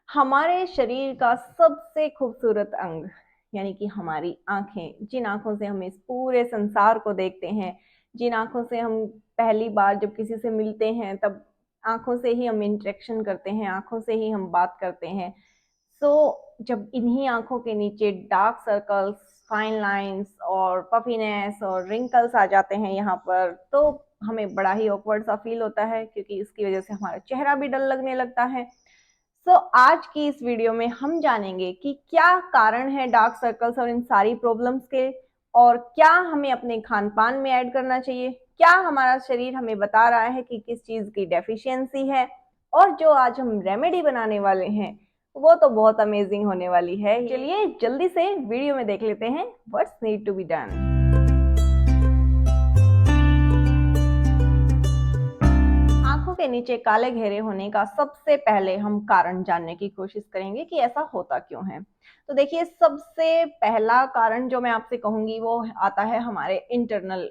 हमारे शरीर का सबसे खूबसूरत अंग यानी कि हमारी आंखें, जिन आंखों से हम इस पूरे संसार को देखते हैं, जिन आंखों से हम पहली बार जब किसी से मिलते हैं तब आंखों से ही हम इंटरेक्शन करते हैं, आंखों से ही हम बात करते हैं। सो जब इन्हीं आंखों के नीचे डार्क सर्कल्स, फाइन लाइंस और पफीनेस और रिंकल्स आ जाते हैं यहाँ पर, तो हमें बड़ा ही ऑकवर्ड सा फील होता है, क्योंकि इसकी वजह से हमारा चेहरा भी डल लगने लगता है। आज की इस वीडियो में हम जानेंगे कि क्या कारण है डार्क सर्कल्स और इन सारी प्रॉब्लम्स के, और क्या हमें अपने खान पान में ऐड करना चाहिए, क्या हमारा शरीर हमें बता रहा है कि किस चीज की डेफिशिएंसी है। और जो आज हम रेमेडी बनाने वाले हैं वो तो बहुत अमेजिंग होने वाली है। चलिए जल्दी से वीडियो में देख लेते हैं what's need to be done. आंखों के नीचे काले घेरे होने का सबसे पहले हम कारण जानने की कोशिश करेंगे कि ऐसा होता क्यों है। तो देखिए, सबसे पहला कारण जो मैं आपसे कहूंगी वो आता है हमारे इंटरनल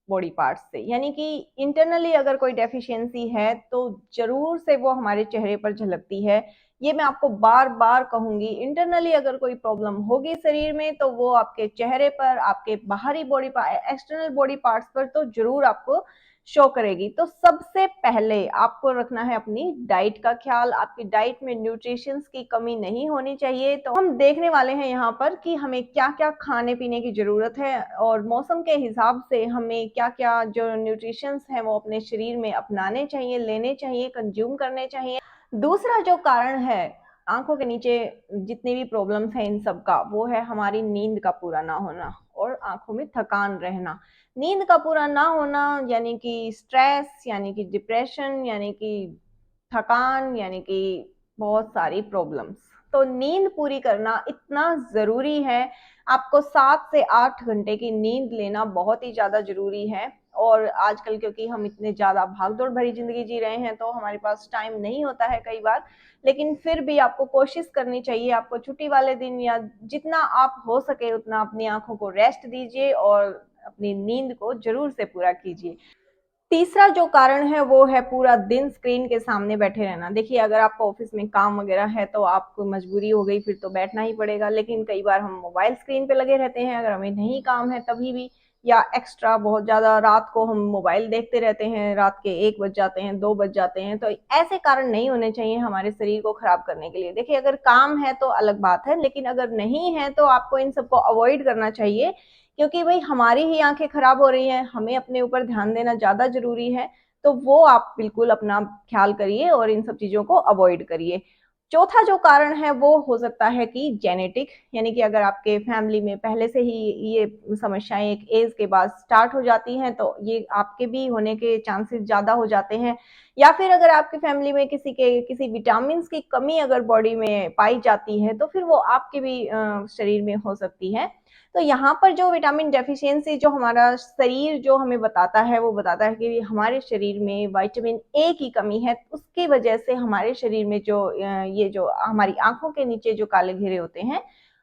बॉडी पार्ट्स से, यानी कि इंटरनली अगर कोई डेफिशिएंसी है तो जरूर से वो हमारे चेहरे पर झलकती है। ये मैं आपको बार बार कहूंगी, इंटरनली अगर कोई प्रॉब्लम होगी शरीर में तो वो आपके चेहरे पर, आपके बाहरी body part, external body parts पर तो जरूर आपको शो करेगी। तो सबसे पहले आपको रखना है अपनी डाइट का ख्याल। आपकी डाइट में न्यूट्रिशंस की कमी नहीं होनी चाहिए। तो हम देखने वाले हैं यहाँ पर कि हमें क्या क्या खाने पीने की जरूरत है और मौसम के हिसाब से हमें क्या क्या जो न्यूट्रिशंस हैं वो अपने शरीर में अपनाने चाहिए, लेने चाहिए, कंज्यूम करने चाहिए। दूसरा जो कारण है आंखों के नीचे जितनी भी प्रॉब्लम्स हैं इन सब का, वो है हमारी नींद का पूरा ना होना और आंखों में थकान रहना। नींद का पूरा ना होना यानी कि स्ट्रेस, यानी कि डिप्रेशन, यानी कि थकान, यानी कि बहुत सारी प्रॉब्लम्स। तो नींद पूरी करना इतना जरूरी है। आपको 7 से 8 घंटे की नींद लेना बहुत ही ज्यादा जरूरी है। और आजकल क्योंकि हम इतने ज्यादा भागदौड़ भरी जिंदगी जी रहे हैं तो हमारे पास टाइम नहीं होता है कई बार, लेकिन फिर भी आपको कोशिश करनी चाहिए। आपको छुट्टी वाले दिन या जितना आप हो सके उतना अपनी आंखों को रेस्ट दीजिए और अपनी नींद को जरूर से पूरा कीजिए। तीसरा जो कारण है वो है पूरा दिन स्क्रीन के सामने बैठे रहना। देखिए, अगर आपको ऑफिस में काम वगैरह है तो आपको मजबूरी हो गई, फिर तो बैठना ही पड़ेगा, लेकिन कई बार हम मोबाइल स्क्रीन पे लगे रहते हैं अगर हमें नहीं काम है तभी भी, या एक्स्ट्रा बहुत ज्यादा रात को हम मोबाइल देखते रहते हैं, रात के 1 बज जाते हैं, 2 बज जाते हैं। तो ऐसे कारण नहीं होने चाहिए हमारे शरीर को खराब करने के लिए। देखिए, अगर काम है तो अलग बात है, लेकिन अगर नहीं है तो आपको इन सबको अवॉइड करना चाहिए, क्योंकि भाई हमारी ही आंखें खराब हो रही हैं, हमें अपने ऊपर ध्यान देना ज्यादा जरूरी है। तो वो आप बिल्कुल अपना ख्याल करिए और इन सब चीजों को अवॉइड करिए। चौथा जो कारण है वो हो सकता है कि जेनेटिक, यानी कि अगर आपके फैमिली में पहले से ही ये समस्याएं एक एज के बाद स्टार्ट हो जाती हैं तो ये आपके भी होने के चांसेस ज्यादा हो जाते हैं। या फिर अगर आपकी फैमिली में किसी विटामिन की कमी अगर बॉडी में पाई जाती है तो फिर वो आपके भी शरीर में हो सकती है। तो यहाँ पर जो विटामिन डेफिशिएंसी जो हमारा शरीर जो हमें बताता है वो बताता है कि हमारे शरीर में विटामिन ए की कमी है। उसकी वजह से हमारे शरीर में जो ये जो हमारी आंखों के नीचे जो काले घेरे होते हैं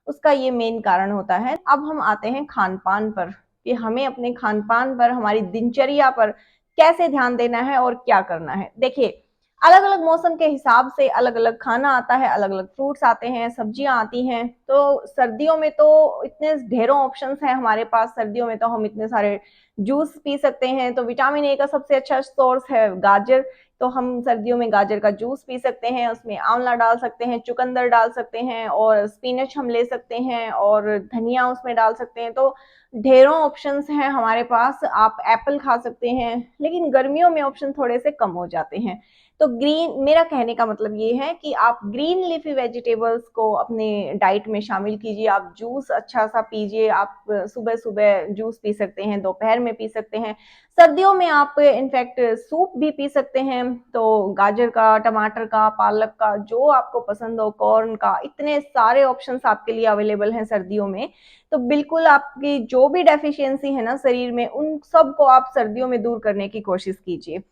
उसका ये मेन कारण होता है। अब हम आते हैं खान पान पर, कि हमें अपने खान पान पर, हमारी दिनचर्या पर कैसे ध्यान देना है और क्या करना है। देखिए, अलग अलग मौसम के हिसाब से अलग अलग खाना आता है, अलग अलग फ्रूट्स आते हैं, सब्जियां आती हैं। तो सर्दियों में तो इतने ढेरों ऑप्शंस हैं हमारे पास। सर्दियों में तो हम इतने सारे जूस पी सकते हैं। तो विटामिन ए का सबसे अच्छा सोर्स है गाजर। तो हम सर्दियों में गाजर का जूस पी सकते हैं, उसमें आंवला डाल सकते हैं, चुकंदर डाल सकते हैं और स्पिनच हम ले सकते हैं और धनिया उसमें डाल सकते हैं। तो ढेरों ऑप्शंस हैं हमारे पास। आप एप्पल खा सकते हैं, लेकिन गर्मियों में ऑप्शन थोड़े से कम हो जाते हैं। तो ग्रीन, मेरा कहने का मतलब ये है कि आप ग्रीन लीफी वेजिटेबल्स को अपने डाइट में शामिल कीजिए। आप जूस अच्छा सा पीजिए। आप सुबह सुबह जूस पी सकते हैं, दोपहर में पी सकते हैं, सर्दियों में आप इनफैक्ट सूप भी पी सकते हैं। तो गाजर का, टमाटर का, पालक का, जो आपको पसंद हो, कॉर्न का, इतने सारे ऑप्शंस आपके लिए अवेलेबल हैं सर्दियों में। तो बिल्कुल आपकी जो भी डेफिशिएंसी है ना शरीर में, उन सब को आप सर्दियों में दूर करने की कोशिश कीजिए।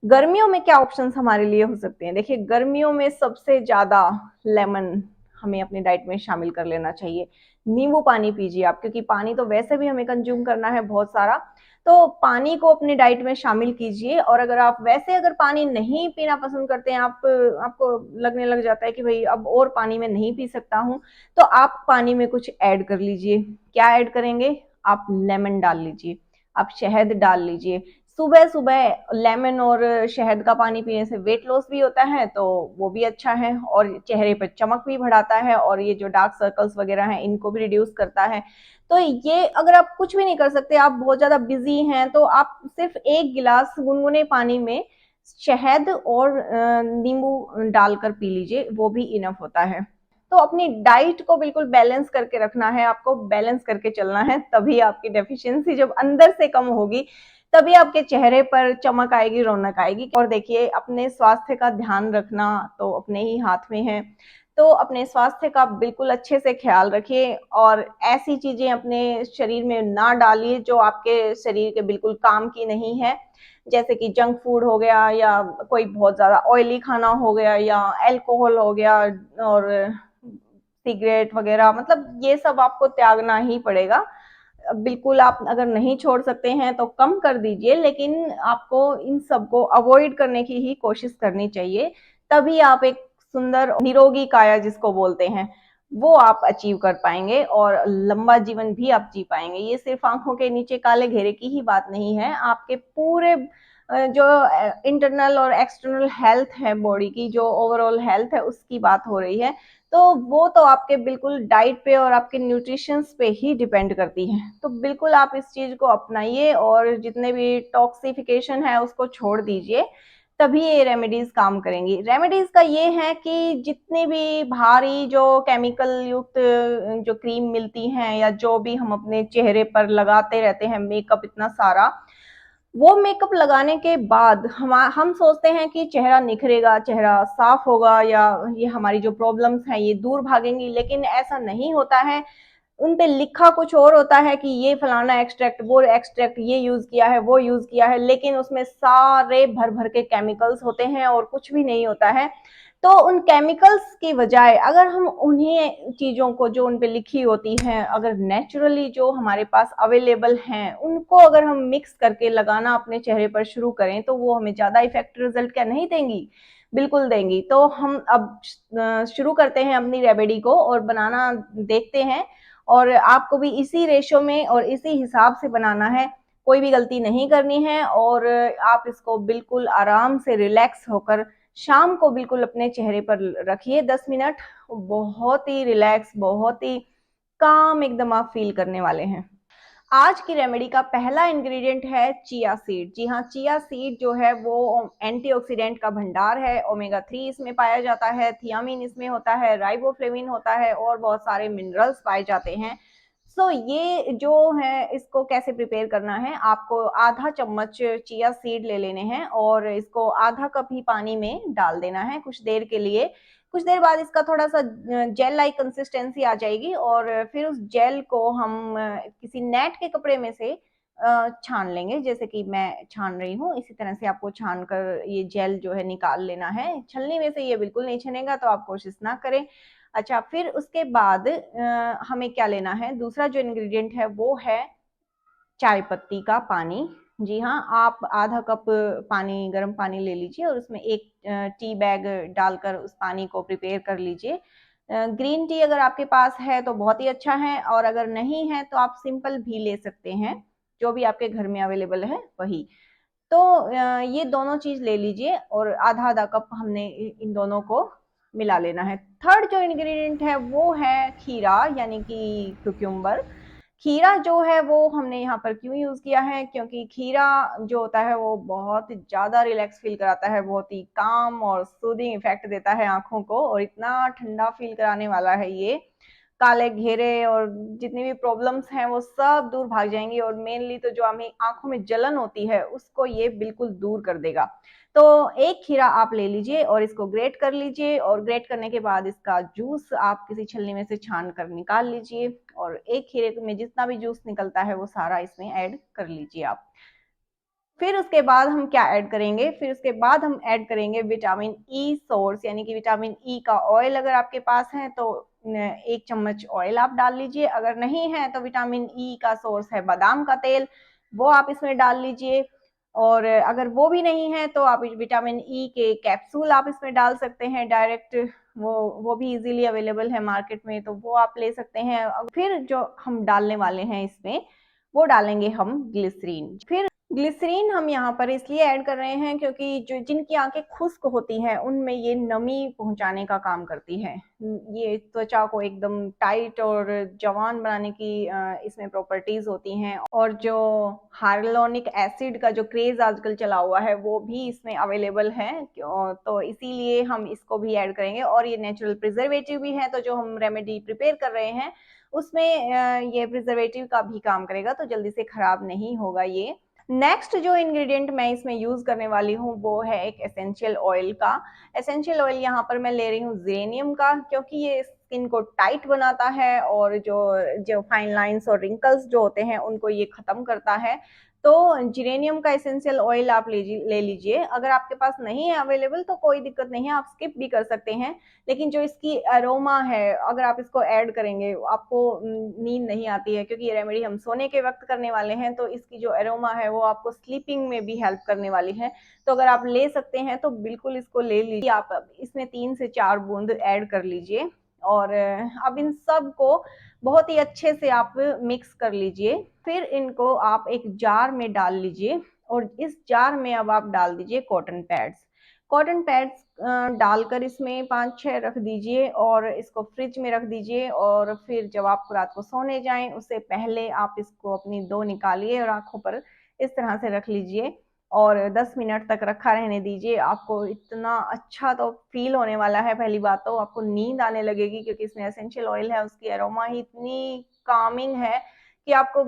गर्मियों में क्या ऑप्शंस हमारे लिए हो सकते हैं? देखिए, गर्मियों में सबसे ज्यादा लेमन हमें अपनी डाइट में शामिल कर लेना चाहिए। नींबू पानी पीजिए आप, क्योंकि पानी तो वैसे भी हमें कंज्यूम करना है बहुत सारा, तो पानी को अपनी डाइट में शामिल कीजिए। और अगर आप वैसे अगर पानी नहीं पीना पसंद करते हैं, आपको लगने लग जाता है कि भाई अब और पानी में नहीं पी सकता हूँ, तो आप पानी में कुछ ऐड कर लीजिए। क्या ऐड करेंगे? आप लेमन डाल लीजिए, आप शहद डाल लीजिए। सुबह सुबह लेमन और शहद का पानी पीने से वेट लॉस भी होता है, तो वो भी अच्छा है, और चेहरे पर चमक भी बढ़ाता है, और ये जो डार्क सर्कल्स वगैरह हैं इनको भी रिड्यूस करता है। तो ये अगर आप कुछ भी नहीं कर सकते, आप बहुत ज्यादा बिजी हैं, तो आप सिर्फ एक गिलास गुनगुने पानी में शहद और नींबू डालकर पी लीजिए, वो भी इनफ होता है। तो अपनी डाइट को बिल्कुल बैलेंस करके रखना है, आपको बैलेंस करके चलना है, तभी आपकी डेफिशिएंसी जब अंदर से कम होगी, तभी आपके चेहरे पर चमक आएगी, रौनक आएगी। और देखिए, अपने स्वास्थ्य का ध्यान रखना तो अपने ही हाथ में है, तो अपने स्वास्थ्य का बिल्कुल अच्छे से ख्याल रखिए, और ऐसी चीजें अपने शरीर में ना डालिए जो आपके शरीर के बिल्कुल काम की नहीं है, जैसे कि जंक फूड हो गया, या कोई बहुत ज्यादा ऑयली खाना हो गया, या अल्कोहल हो गया, और सिगरेट वगैरह, मतलब ये सब आपको त्यागना ही पड़ेगा। बिल्कुल आप अगर नहीं छोड़ सकते हैं तो कम कर दीजिए, लेकिन आपको इन सबको अवॉइड करने की ही कोशिश करनी चाहिए, तभी आप एक सुंदर निरोगी काया जिसको बोलते हैं वो आप अचीव कर पाएंगे, और लंबा जीवन भी आप जी पाएंगे। ये सिर्फ आंखों के नीचे काले घेरे की ही बात नहीं है, आपके पूरे जो इंटरनल और एक्सटर्नल हेल्थ है बॉडी की, जो ओवरऑल हेल्थ है उसकी बात हो रही है, तो वो तो आपके बिल्कुल डाइट पे और आपके न्यूट्रिशंस पे ही डिपेंड करती है। तो बिल्कुल आप इस चीज को अपनाइए, और जितने भी टॉक्सिफिकेशन है उसको छोड़ दीजिए, तभी ये रेमेडीज काम करेंगी। रेमेडीज का ये है कि जितनी भी भारी जो केमिकल युक्त जो क्रीम मिलती हैं, या जो भी हम अपने चेहरे पर लगाते रहते हैं मेकअप इतना सारा, वो मेकअप लगाने के बाद हम सोचते हैं कि चेहरा निखरेगा, चेहरा साफ होगा, या ये हमारी जो प्रॉब्लम्स हैं ये दूर भागेंगी, लेकिन ऐसा नहीं होता है। उन पे लिखा कुछ और होता है कि ये फलाना एक्सट्रैक्ट, वो एक्सट्रैक्ट, ये यूज किया है, वो यूज किया है, लेकिन उसमें सारे भर भर के केमिकल्स होते हैं और कुछ भी नहीं होता है। तो उन केमिकल्स की बजाय अगर हम उन्हीं चीजों को जो उन पे लिखी होती हैं, अगर नेचुरली जो हमारे पास अवेलेबल हैं उनको अगर हम मिक्स करके लगाना अपने चेहरे पर शुरू करें, तो वो हमें ज्यादा इफेक्ट रिजल्ट क्या नहीं देंगी? बिल्कुल देंगी। तो हम अब शुरू करते हैं अपनी रेमेडी को और बनाना देखते हैं, और आपको भी इसी रेशो में और इसी हिसाब से बनाना है, कोई भी गलती नहीं करनी है। और आप इसको बिल्कुल आराम से रिलैक्स होकर शाम को बिल्कुल अपने चेहरे पर रखिए 10 मिनट, बहुत ही रिलैक्स, बहुत ही काम एकदम आप फील करने वाले हैं। आज की रेमेडी का पहला इंग्रेडिएंट है चिया सीड। जी हाँ, चिया सीड जो है वो एंटीऑक्सीडेंट का भंडार है। ओमेगा 3 इसमें पाया जाता है, थियामिन इसमें होता है, राइबोफ्लेविन होता है, और बहुत सारे मिनरल्स पाए जाते हैं। सो ये जो है, इसको कैसे प्रिपेयर करना है, आपको आधा चम्मच चिया सीड ले लेने हैं, और इसको आधा कप ही पानी में डाल देना है कुछ देर के लिए। कुछ देर बाद इसका थोड़ा सा जेल लाइक कंसिस्टेंसी आ जाएगी, और फिर उस जेल को हम किसी नेट के कपड़े में से छान लेंगे, जैसे कि मैं छान रही हूँ। इसी तरह से आपको छान कर ये जेल जो है निकाल लेना है। छलनी में से ये बिल्कुल नहीं छनेगा, तो आप कोशिश ना करें। अच्छा, फिर उसके बाद हमें क्या लेना है, दूसरा जो इंग्रेडिएंट है वो है चाय पत्ती का पानी। जी हाँ, आप आधा कप पानी, गर्म पानी ले लीजिए, और उसमें एक टी बैग डालकर उस पानी को प्रिपेयर कर लीजिए। ग्रीन टी अगर आपके पास है तो बहुत ही अच्छा है, और अगर नहीं है तो आप सिंपल भी ले सकते हैं, जो भी आपके घर में अवेलेबल है वही। तो ये दोनों चीज ले लीजिए, और आधा आधा कप हमने इन दोनों को मिला लेना है। थर्ड जो इंग्रेडिएंट है वो है खीरा, यानी कि क्यूक्यूम्बर। खीरा जो है वो हमने यहाँ पर क्यों यूज किया है, क्योंकि खीरा जो होता है वो बहुत ज्यादा रिलैक्स फील कराता है, बहुत ही काम और सूदिंग इफेक्ट देता है आंखों को, और इतना ठंडा फील कराने वाला है ये। काले घेरे और जितनी भी प्रॉब्लम्स हैं वो सब दूर भाग जाएंगी, और मेनली तो जो हमें आंखों में जलन होती है उसको ये बिल्कुल दूर कर देगा। तो एक खीरा आप ले लीजिए और इसको ग्रेट कर लीजिए, और ग्रेट करने के बाद इसका जूस आप किसी छलनी में से छान कर निकाल लीजिए, और एक खीरे में जितना भी जूस निकलता है वो सारा इसमें ऐड कर लीजिए आप। फिर उसके बाद हम क्या ऐड करेंगे, फिर उसके बाद हम ऐड करेंगे विटामिन ई सोर्स, यानी कि विटामिन ई का ऑयल अगर आपके पास है तो 1 चम्मच ऑयल आप डाल लीजिए। अगर नहीं है तो विटामिन ई का सोर्स है बादाम का तेल, वो आप इसमें डाल लीजिए। और अगर वो भी नहीं है तो आप विटामिन ई के कैप्सूल आप इसमें डाल सकते हैं डायरेक्ट, वो भी इजीली अवेलेबल है मार्केट में, तो वो आप ले सकते हैं। फिर जो हम डालने वाले हैं इसमें, वो डालेंगे हम ग्लिसरीन। फिर ग्लिसरीन हम यहाँ पर इसलिए ऐड कर रहे हैं क्योंकि जो जिनकी आंखें खुश्क होती हैं उनमें ये नमी पहुंचाने का काम करती है। ये त्वचा को एकदम टाइट और जवान बनाने की इसमें प्रॉपर्टीज होती हैं। और जो हाइलुरोनिक एसिड का जो क्रेज आजकल चला हुआ है वो भी इसमें अवेलेबल है, तो इसीलिए हम इसको भी ऐड करेंगे। और ये नेचुरल प्रिजर्वेटिव भी है, तो जो हम रेमेडी प्रिपेयर कर रहे हैं उसमें ये प्रिजर्वेटिव का भी काम करेगा, तो जल्दी से खराब नहीं होगा ये। नेक्स्ट जो इंग्रेडिएंट मैं इसमें यूज करने वाली हूँ वो है एक एसेंशियल ऑयल का। एसेंशियल ऑयल यहाँ पर मैं ले रही हूँ जेरेनियम का, क्योंकि ये स्किन को टाइट बनाता है और जो जो फाइन लाइंस और रिंकल्स जो होते हैं उनको ये खत्म करता है। तो जिरेनियम का एसेंशियल ऑयल आप ले लीजिए। अगर आपके पास नहीं है अवेलेबल तो कोई दिक्कत नहीं है, आप स्किप भी कर सकते हैं। लेकिन जो इसकी अरोमा है, अगर आप इसको ऐड करेंगे आपको नींद नहीं आती है, क्योंकि ये रेमेडी हम सोने के वक्त करने वाले हैं, तो इसकी जो अरोमा है वो आपको स्लीपिंग में भी हेल्प करने वाली है। तो अगर आप ले सकते हैं तो बिल्कुल इसको ले लीजिए। आप इसमें 3 से 4 बूंद ऐड कर लीजिए और अब इन सब को बहुत ही अच्छे से आप मिक्स कर लीजिए। फिर इनको आप एक जार में डाल लीजिए और इस जार में अब आप डाल दीजिए कॉटन पैड्स। कॉटन पैड्स डालकर इसमें 5-6 रख दीजिए और इसको फ्रिज में रख दीजिए। और फिर जब आप रात को सोने जाएं उससे पहले आप इसको अपनी दो निकालिए और आंखों पर इस तरह से रख लीजिए और 10 मिनट तक रखा रहने दीजिए। आपको इतना अच्छा तो फील होने वाला है। पहली बात तो आपको नींद आने लगेगी, क्योंकि इसमें एसेंशियल ऑयल है, उसकी अरोमा ही इतनी कामिंग है कि आपको,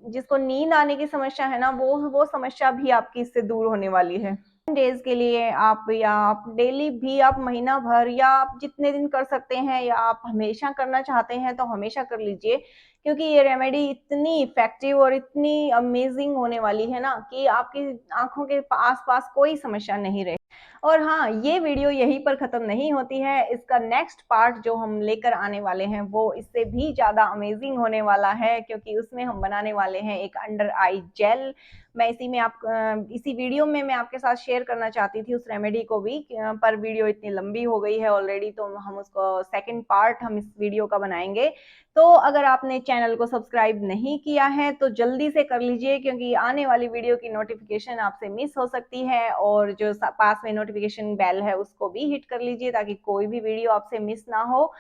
जिसको नींद आने की समस्या है ना, वो समस्या भी आपकी इससे दूर होने वाली है। डेज के लिए आप, या आप डेली भी, आप महीना भर, या आप जितने दिन कर सकते हैं, या आप हमेशा करना चाहते हैं तो हमेशा कर लीजिए। क्योंकि ये रेमेडी इतनी इफेक्टिव और इतनी अमेजिंग होने वाली है ना कि आपकी आंखों के आसपास कोई समस्या नहीं रहे। और हाँ, ये वीडियो यहीं पर खत्म नहीं होती है। इसका नेक्स्ट पार्ट जो हम लेकर आने वाले हैं वो इससे भी ज्यादा अमेजिंग होने वाला है, क्योंकि उसमें हम बनाने वाले हैं एक अंडर आई जेल। मैं इसी वीडियो में मैं आपके साथ शेयर करना चाहती थी उस रेमेडी को भी, पर वीडियो इतनी लंबी हो गई है ऑलरेडी, तो हम उसको सेकंड पार्ट हम इस वीडियो का बनाएंगे। तो अगर आपने चैनल को सब्सक्राइब नहीं किया है तो जल्दी से कर लीजिए, क्योंकि आने वाली वीडियो की नोटिफिकेशन आपसे मिस हो सकती है। और जो पास में नोटिफिकेशन बेल है उसको भी हिट कर लीजिए, ताकि कोई भी वीडियो आपसे मिस ना हो।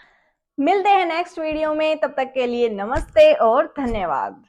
मिलते हैं नेक्स्ट वीडियो में, तब तक के लिए नमस्ते और धन्यवाद।